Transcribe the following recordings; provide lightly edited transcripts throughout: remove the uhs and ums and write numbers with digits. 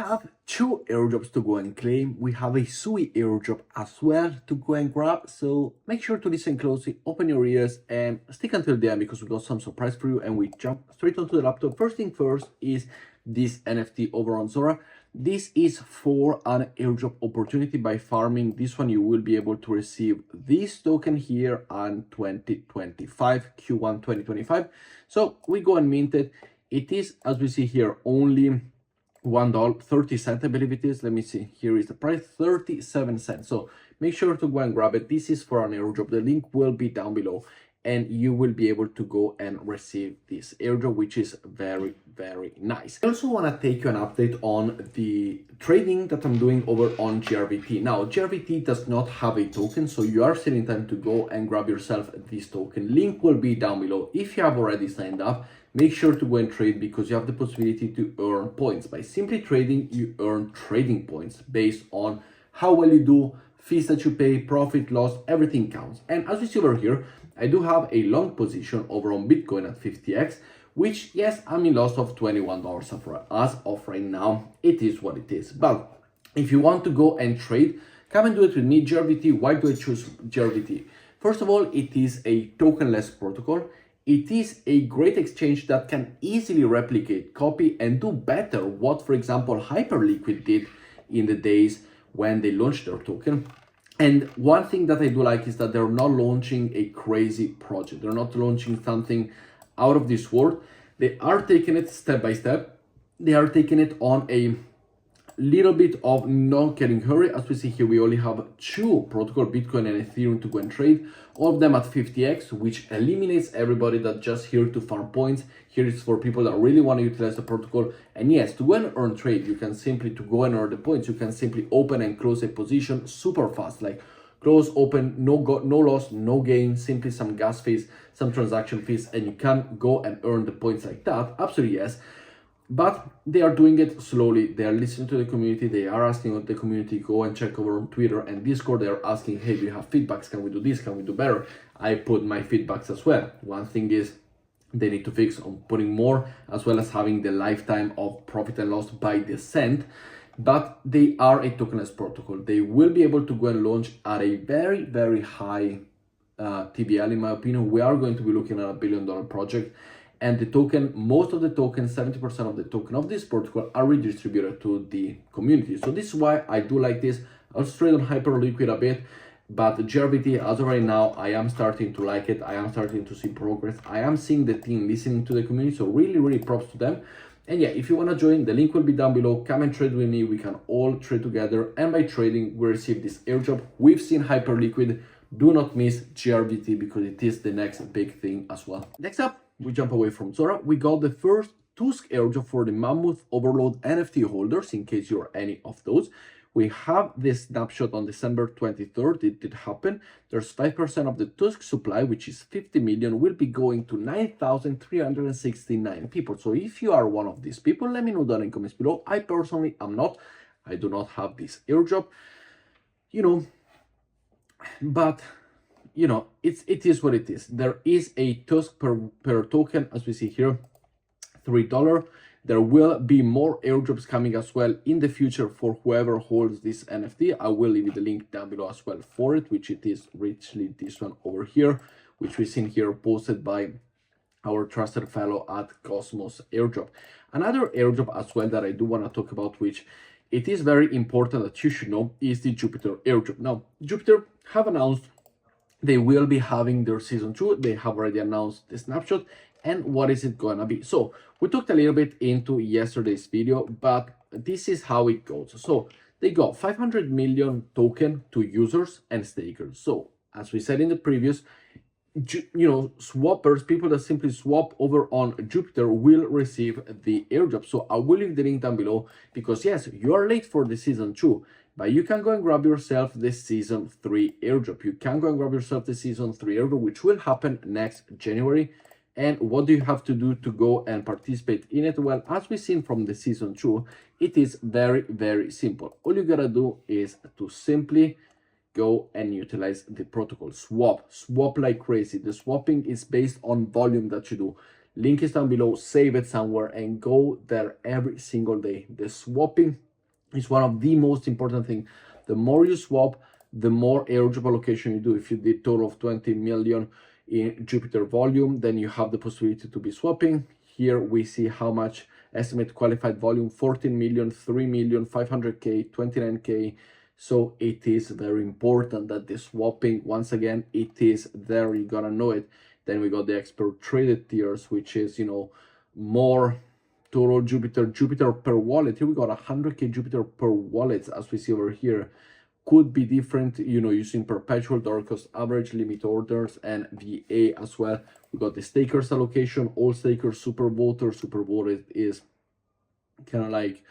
have two airdrops to go and claim. We have a SUI airdrop as well to go and grab. So make sure to listen closely, open your ears and stick until the end because we got some surprise for you and we jump straight onto the laptop. First thing first is this NFT over on Zora. This is for an airdrop opportunity. By farming this one, you will be able to receive this token here on 2025, Q1 2025. So we go and mint it. It is, as we see here, only $1.30, I believe it is. Let me see. Here is the price, 37 cents. So make sure to go and grab it. This is for an airdrop. The link will be down below and you will be able to go and receive this airdrop, which is very, very nice. I also want to take you an update on the trading that I'm doing over on GRVT. Now, GRVT does not have a token, so you are still in time to go and grab yourself this token. Link will be down below. If you have already signed up, make sure to go and trade because you have the possibility to earn points. By simply trading, you earn trading points based on how well you do, fees that you pay, profit, loss, everything counts. And as we see over here, I do have a long position over on Bitcoin at 50x, which, yes, I'm in loss of $21 as of right now. It is what it is. But if you want to go and trade, come and do it with me, GRVT. Why do I choose GRVT? First of all, it is a tokenless protocol. It is a great exchange that can easily replicate, copy, and do better what, for example, Hyperliquid did in the days when they launched their token. And one thing that I do like is that they're not launching a crazy project. They're not launching something out of this world. They are taking it step by step. They are taking it on a little bit of not getting hurry. As we see here, we only have two protocol, Bitcoin and Ethereum, to go and trade, all of them at 50x, which eliminates everybody that just here to farm points. Here is for people that really want to utilize the protocol. And yes, to go and earn trade, you can simply, to go and earn the points, you can simply open and close a position super fast, like close, open, no loss, no gain, simply some gas fees, some transaction fees, and you can go and earn the points like that. Absolutely yes. But they are doing it slowly. They are listening to the community. They are asking the community, go and check over on Twitter and Discord. They are asking, hey, do you have feedbacks? Can we do this? Can we do better? I put my feedbacks as well. One thing is they need to fix on putting more, as well as having the lifetime of profit and loss by the cent. But they are a tokenless protocol. They will be able to go and launch at a very, very high TVL, in my opinion. We are going to be looking at $1 billion project. And the token, most of the tokens, 70% of the token of this protocol are redistributed to the community. So this is why I do like this. I'll trade on Hyperliquid a bit, but GRVT, as of right now, I am starting to like it. I am starting to see progress. I am seeing the team listening to the community. So really, really props to them. And yeah, if you want to join, the link will be down below. Come and trade with me. We can all trade together. And by trading, we receive this airdrop. We've seen Hyperliquid. Do not miss GRVT because it is the next big thing as well. Next up, we jump away from Zora. We got the first Tusk airdrop for the Mammoth Overload NFT holders, in case you're any of those. We have this snapshot on December 23rd. It did happen. There's 5% of the Tusk supply, which is 50 million, will be going to 9,369 people. So if you are one of these people, let me know down in comments below. I personally am not. I do not have this airdrop, but it is what it is. There is a Tusk per token, as we see here, $3. There will be more airdrops coming as well in the future for whoever holds this NFT. I will leave you the link down below as well for it, which it is richly this one over here, which we've seen here posted by our trusted fellow at Cosmos Airdrop. Another airdrop as well that I do want to talk about, which it is very important that you should know, is the Jupiter airdrop. Now, Jupiter have announced they will be having their season 2. They have already announced the snapshot and what is it gonna be. So we talked a little bit into yesterday's video, but this is how it goes. So they got 500 million token to users and stakers. So as we said in the previous, swappers, people that simply swap over on Jupiter will receive the airdrop. So I will leave the link down below because yes, you are late for the season 2. But you can go and grab yourself the season 3 airdrop. You can go and grab yourself the season 3 airdrop, which will happen next January. And what do you have to do to go and participate in it? Well, as we've seen from the season 2, it is very, very simple. All you gotta do is to simply go and utilize the protocol. Swap like crazy. The swapping is based on volume that you do. Link is down below. Save it somewhere and go there every single day. The swapping It's one of the most important things. The more you swap, the more airdrop allocation you do. If you did total of 20 million in Jupiter volume, then you have the possibility to be swapping. Here we see how much estimate qualified volume: 14 million, 3 million, 500K, 29K. So it is very important that the swapping, once again, it is there, you gotta know it. Then we got the expert traded tiers, which is, you know, more total Jupiter per wallet. Here we got 100K Jupiter per wallet, as we see over here. Could be different, you know, using perpetual, dollar cost average, limit orders, and VA as well. We got the stakers allocation, all stakers, super voter. Super voter is kind of like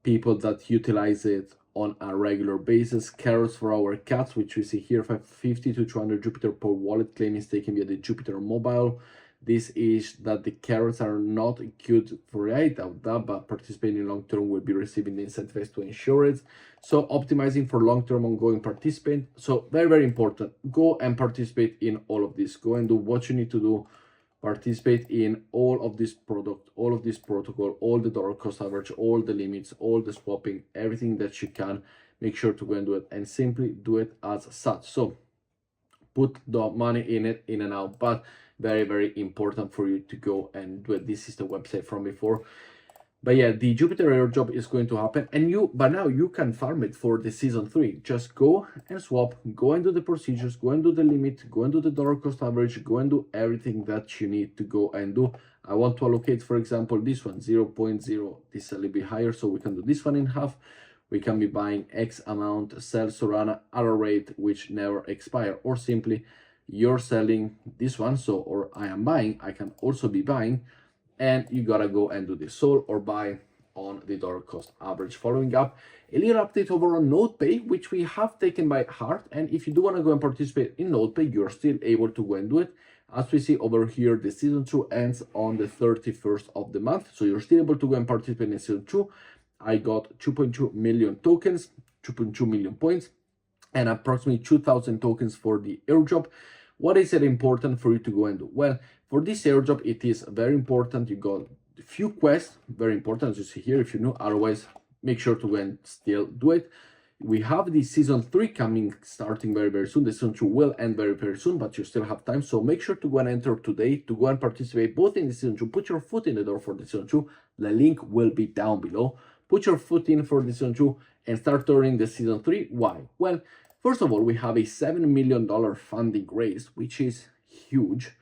people that utilize it on a regular basis. Carrots for our cats, which we see here, 550 to 200 Jupiter per wallet, claim is taken via the Jupiter mobile. This is that the carrots are not good for right out that, but participating in long term will be receiving the incentives to ensure it. So optimizing for long term ongoing participant. So very, very important. Go and participate in all of this. Go and do what you need to do. Participate in all of this product, all of this protocol, all the dollar cost average, all the limits, all the swapping, everything that you can. Make sure to go and do it, and simply do it as such. So put the money in it, in and out, but very, very important for you to go and do it. This is the website from before. But yeah, the Jupiter airdrop is going to happen, and but now you can farm it for the season 3. Just go and swap, go and do the procedures, go and do the limit, go and do the dollar cost average, go and do everything that you need to go and do. I want to allocate, for example, this one 0.0. This is a little bit higher, so we can do this one in half. We can be buying X amount, sell Solana at a rate which never expire, or simply you're selling this one, so, or I am buying, I can also be buying, and you gotta go and do this, sold or buy on the dollar cost average. Following up, a little update over on NodePay, which we have taken by heart, and if you do want to go and participate in NodePay, you're still able to go and do it. As we see over here, the season 2 ends on the 31st of the month, so you're still able to go and participate in season 2. I got 2.2 million tokens, 2.2 million points, and approximately 2,000 tokens for the airdrop. What is it important for you to go and do? Well, for this airdrop, it is very important. You got a few quests, very important, as you see here, if you know. Otherwise, make sure to go and still do it. We have the season 3 coming, starting very, very soon. The season 2 will end very, very soon, but you still have time. So make sure to go and enter today to go and participate both in the season 2. Put your foot in the door for the season 2. The link will be down below. Put your foot in for the season 2 and start turning the season 3. Why? Well, first of all, we have a $7 million funding raise, which is huge,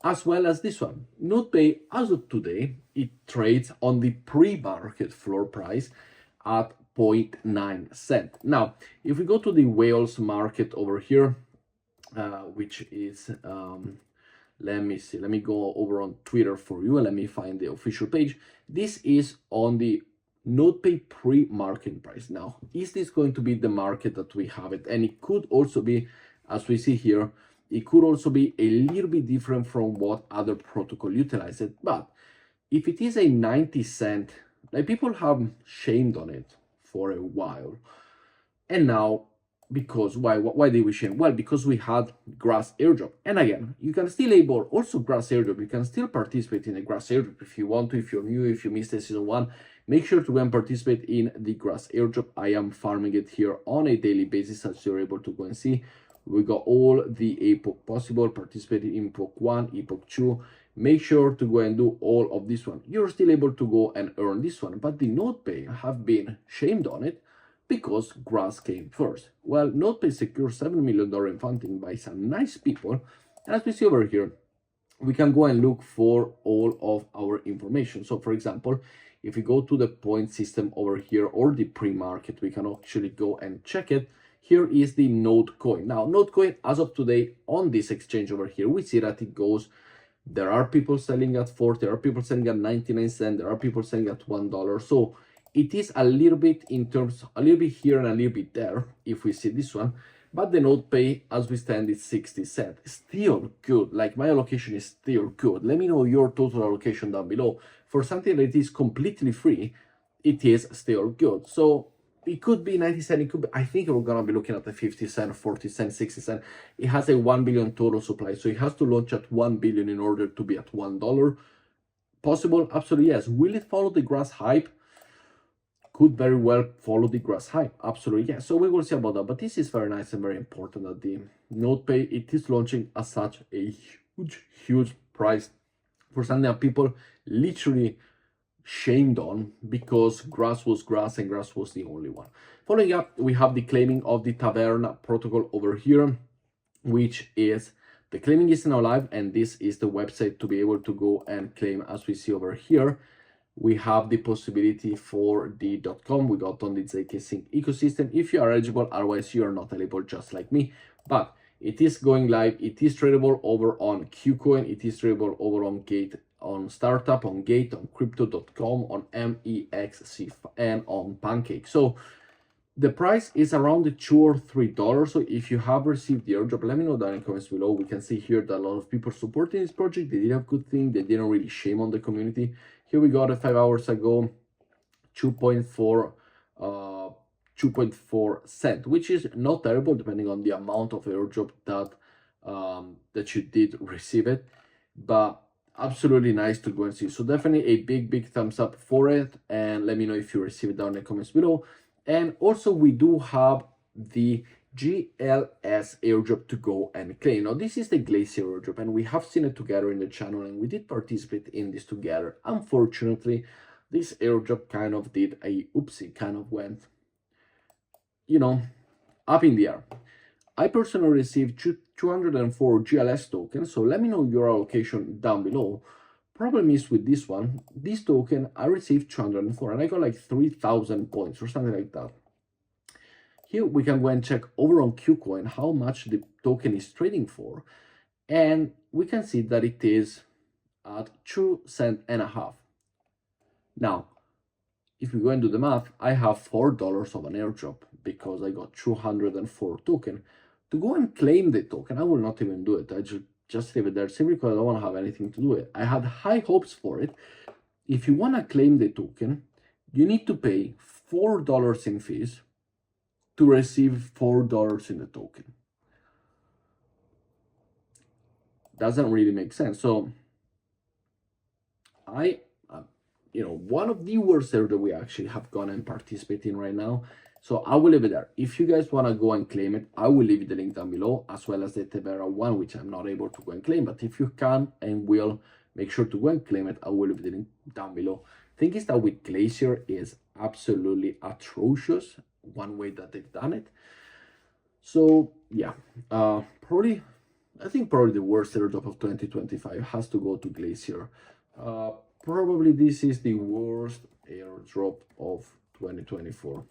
as well as this one. NodePay, as of today, it trades on the pre-market floor price at 0.9 cent. Now, if we go to the whales market over here, which is, let me see, let me go over on Twitter for you and let me find the official page. This is on the NodePay pre-market price. Now, is this going to be the market that we have it? And it could also be, as we see here, it could also be a little bit different from what other protocol utilize it. But if it is a 90 cent, like people have shamed on it for a while. And now, because why did we shame? Well, because we had Grass airdrop. And again, you can still able, also Grass airdrop, you can still participate in a Grass airdrop if you want to, if you're new, if you missed the season 1. Make sure to go and participate in the Grass airdrop. I am farming it here on a daily basis, as you're able to go and see. We got all the epoch possible, participating in epoch 1, epoch 2. Make sure to go and do all of this one. You're still able to go and earn this one, but the NodePay have been shamed on it because Grass came first. Well, NodePay secured $7 million in funding by some nice people. And as we see over here, we can go and look for all of our information. So for example, if we go to the point system over here or the pre-market, we can actually go and check it. Here is the Node coin. Now, Node coin, as of today, on this exchange over here, we see that it goes, there are people selling at 4, there are people selling at 99 cents, there are people selling at $1. So it is a little bit in terms, a little bit here and a little bit there, if we see this one. But the NodePay, as we stand, is 60 cents. Still good. Like, my allocation is still good. Let me know your total allocation down below. For something that is completely free, it is still good. So it could be 90 cents. It could be, I think we're going to be looking at the 50 cents, 40 cents, 60 cents. It has a 1 billion total supply. So it has to launch at 1 billion in order to be at $1. Possible? Absolutely yes. Will it follow the Grass hype? could very well follow the grass hype. Absolutely, yeah. So we will see about that. But this is very nice and very important that the NodePay, it is launching as such a huge price for something that people literally shamed on because grass was grass and grass was the only one. Following up, we have the claiming of the Tevaera protocol over here, which is the claiming is now live, and this is the website to be able to go and claim. As we see over here, we have the possibility for the .com. We got on the ZK Sync ecosystem if you are eligible, otherwise you are not eligible, just like me. But it is going live. It is tradable over on KuCoin. It is tradable over on Gate, on Startup, on Gate, on Crypto.com, on MEXC, and on Pancake. So the price is around the $2 or $3. So if you have received the airdrop, let me know down in the comments below. We can see here that a lot of people supporting this project. They did have good thing. They didn't really shame on the community. Here we got it 5 hours ago, 2.4 cent, which is not terrible depending on the amount of airdrop that that you did receive it, but absolutely nice to go and see. So definitely a big thumbs up for it, and let me know if you receive it down in the comments below. And also we do have the GLS airdrop to go and claim. Now this is the Glacier airdrop, and we have seen it together in the channel, and we did participate in this together. Unfortunately, this airdrop kind of did a oopsie, kind of went, you know, up in the air. I personally received 204 GLS tokens, so let me know your allocation down below. Problem is with this one, this token, I received 204 and I got like 3,000 points or something like that. Here we can go and check over on KuCoin how much the token is trading for, and we can see that it is at 2.5 cents. Now, if we go and do the math, I have $4 of an airdrop because I got 204 token. To go and claim the token, I will not even do it. I just leave it there simply because I don't want to have anything to do with it. I had high hopes for it. If you want to claim the token, you need to pay $4 in fees to receive $4 in the token. Doesn't really make sense. So one of the worst there that we actually have gone and participate in right now. So I will leave it there. If you guys want to go and claim it, I will leave the link down below, as well as the Tevaera one, which I'm not able to go and claim. But if you can and will, make sure to go and claim it. I will leave the link down below. Thing is that with Glacier is absolutely atrocious, one way that they've done it. So yeah, I think probably the worst airdrop of 2025 has to go to Glacier. Probably this is the worst airdrop of 2024.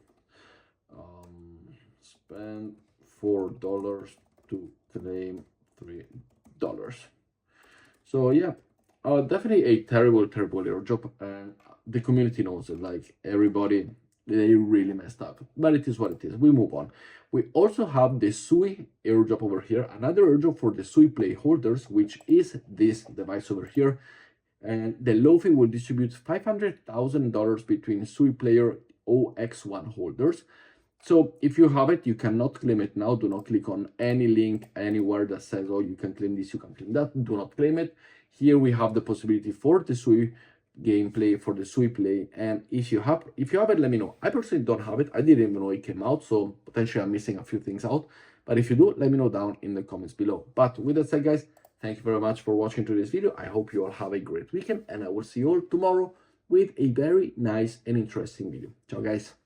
Spend $4 to claim $3. So yeah, definitely a terrible airdrop, and the community knows it. Like everybody, they really messed up, but it is what it is. We move on. We also have the SUI airdrop over here, another airdrop for the SUI play holders, which is this device over here. And the Lofi will distribute $500,000 between SUI player OX1 holders. So if you have it, you cannot claim it now. Do not click on any link anywhere that says, oh, you can claim this, you can claim that. Do not claim it. Here we have the possibility for the SUI gameplay, for the SUI play. And if you have it, let me know. I personally don't have it. I didn't even know it came out, so potentially I'm missing a few things out. But if you do, let me know down in the comments below. But with that said, guys, thank you very much for watching today's video. I hope you all have a great weekend, and I will see you all tomorrow with a very nice and interesting video. Ciao, guys.